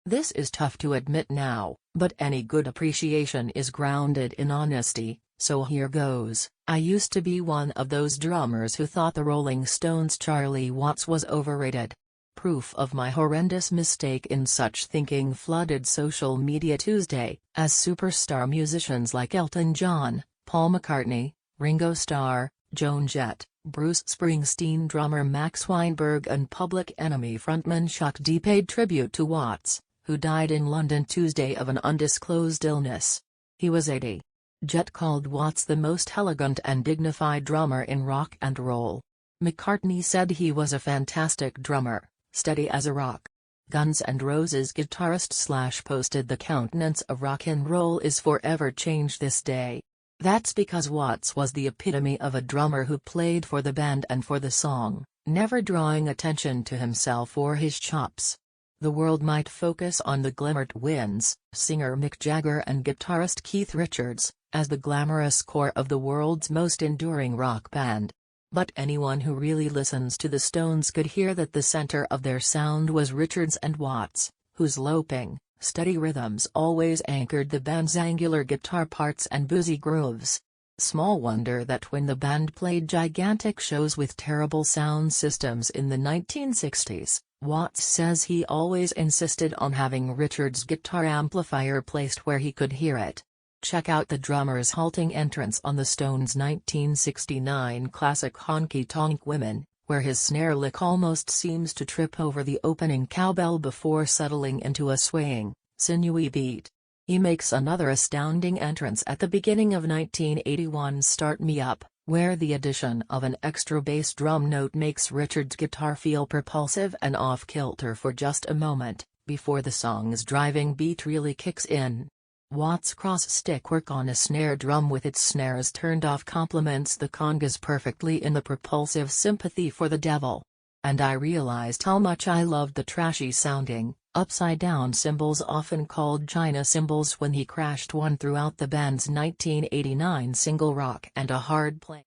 This is tough to admit now, but any good appreciation is grounded in honesty, so here goes. I used to be one of those drummers who thought the Rolling Stones' Charlie Watts was overrated. Proof of my horrendous mistake in such thinking flooded social media Tuesday, as superstar musicians like Elton John, Paul McCartney, Ringo Starr, Joan Jett, Bruce Springsteen drummer Max Weinberg and Public Enemy frontman Chuck D paid tribute to Watts, who died in London Tuesday of an undisclosed illness. He was 80. Jett called Watts the most elegant and dignified drummer in rock and roll. McCartney said he was a fantastic drummer, steady as a rock. Guns N' Roses guitarist posted the countenance of rock and roll is forever changed this day. That's because Watts was the epitome of a drummer who played for the band and for the song, never drawing attention to himself or his chops. The world might focus on the Glimmer Twins, singer Mick Jagger and guitarist Keith Richards, as the glamorous core of the world's most enduring rock band. But anyone who really listens to the Stones could hear that the center of their sound was Richards and Watts, whose loping, steady rhythms always anchored the band's angular guitar parts and boozy grooves. Small wonder that when the band played gigantic shows with terrible sound systems in the 1960s, Watts says he always insisted on having Richards' guitar amplifier placed where he could hear it. Check out the drummer's halting entrance on the Stones' 1969 classic Honky Tonk Women, where his snare lick almost seems to trip over the opening cowbell before settling into a swaying, sinewy beat. He makes another astounding entrance at the beginning of 1981's Start Me Up, where the addition of an extra bass drum note makes Richards' guitar feel propulsive and off-kilter for just a moment, before the song's driving beat really kicks in. Watts' cross-stick work on a snare drum with its snares turned off complements the congas perfectly in the propulsive Sympathy for the Devil. And I realized how much I loved the trashy-sounding, upside-down cymbals often called China cymbals when he crashed one throughout the band's 1989 single Rock and a Hard Place.